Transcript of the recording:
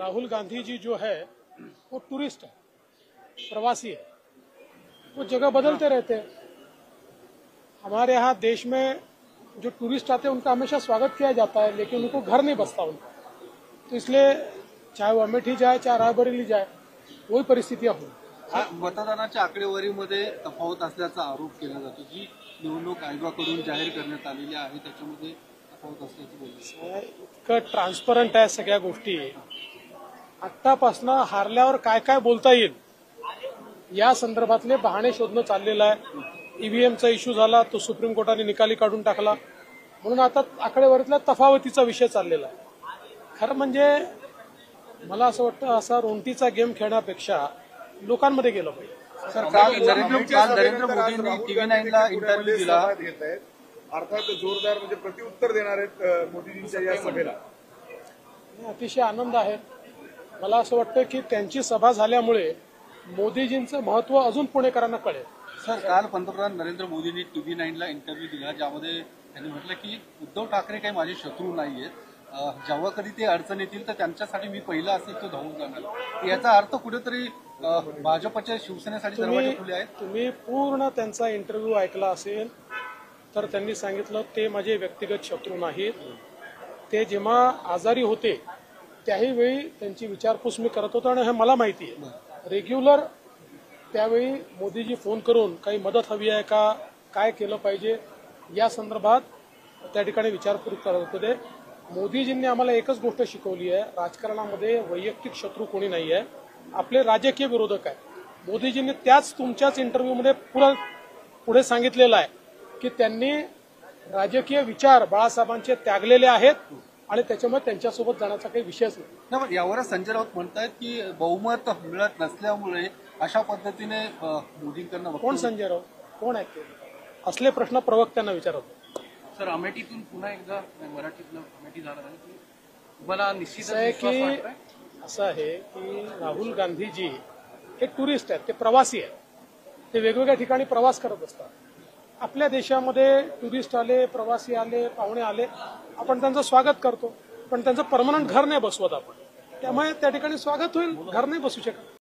राहुल गांधी जी जो है वो टूरिस्ट है, प्रवासी है। वो जगह बदलते रहते हैं। हमारे यहाँ देश में जो टूरिस्ट आते हैं उनका हमेशा स्वागत किया जाता है, लेकिन उनको घर नहीं बसता उनका। तो इसलिए चाहे वो अमेठी जाए चाहे रायबरेली जाए, वही परिस्थितियां होईल। मतदानाच्या आकडेवारीमध्ये तफावत असल्याचा आरोप केला जातो, जी निवडणूक आयोगाकडून जाहीर करण्यात आलेली आहे त्याच्यामध्ये तफावत असल्याचं बोलतो। इतकं ट्रान्सपरंट आहे सगळ्या गोष्टी। आत्तापासून हारल्यावर काय काय बोलता येईल या संदर्भातले बहाणे शोधणं चाललेलं आहे। ईव्हीएमचा इश्यू झाला, तो सुप्रीम कोर्टाने निकाली काढून टाकला, म्हणून आता आकडेवारीतल्या तफावतीचा विषय चाललेला आहे। खरं म्हणजे मला असं वाटतं, असा रोंटीचा गेम खेळण्यापेक्षा लोकांमध्ये गेलं पाहिजे। सर, काल नरेंद्र मोदींनी TV9ला इंटरव्ह्यू दिला, अर्थात जोरदार म्हणजे प्रत्युत्तर देणार आहेत मोदीजींच्या या सभेला। अतिशय आनंद आहे। मला असं वाटतं की त्यांची सभा झाल्यामुळे मोदीजींचं महत्व अजून पुणेकरांना कळेल। सर, काल पंतप्रधान नरेंद्र मोदींनी TV9ला इंटरव्ह्यू दिला, ज्यामध्ये त्यांनी म्हटलं की उद्धव ठाकरे काही माझे शत्रू नाहीयेत, जेव्हा कधी ते अडचण येतील तर त्यांच्यासाठी मी पहिला असेल तो धावून जाणार। याचा अर्थ कुठेतरी भाजपच्या शिवसेनेसाठी दरवाजे खुले आहेत। तुम्ही पूर्ण त्यांचा इंटरव्ह्यू ऐकला असेल तर त्यांनी सांगितलं ते माझे व्यक्तिगत शत्रू नाहीत। ते जेव्हा आजारी होते त्याही वेळी त्यांची विचारपूस मी करत होतो, आणि हे मला माहिती आहे। रेग्युलर त्यावेळी मोदीजी फोन करून काही मदत हवी आहे का, काय केलं पाहिजे या संदर्भात त्या ठिकाणी विचारपूस करत होते। मोदीजींनी आम्हाला एकच गोष्ट शिकवली आहे, राजकारणामध्ये वैयक्तिक शत्रू कोणी नाही आहे, आपले राजकीय विरोधक आहे। मोदीजींनी त्याच तुमच्याच इंटरव्ह्यूमध्ये पुढे सांगितलेलं आहे की त्यांनी राजकीय विचार बाळासाहेबांचे त्यागलेले आहेत आणि त्याच्यामुळे त्यांच्यासोबत जाण्याचा काही विषयच नाही। यावर संजय राऊत म्हणतात की बहुमत मिळत नसल्यामुळे अशा पद्धतीने मोदींकडनं। कोण संजय राऊत, कोण आहेत ते? असले प्रश्न प्रवक्त्यांना विचारतो। सर, अमेठीतून पुन्हा एकदा मराठीतलं अमेठी झालं आहे की तुम्हाला निश्चितच असं आहे की राहुल गांधीजी हे टुरिस्ट आहेत, ते प्रवासी आहेत। ते वेगवेगळ्या ठिकाणी प्रवास करत असतात। आपल्या देशामध्ये टुरिस्ट आले, प्रवासी आले, पाहुणे आले, आपण त्यांचं स्वागत करतो, पण त्यांचं परमनंट घर नाही बसवत आपण। त्यामुळे त्या ठिकाणी स्वागत होईल, घर नाही बसू शकत।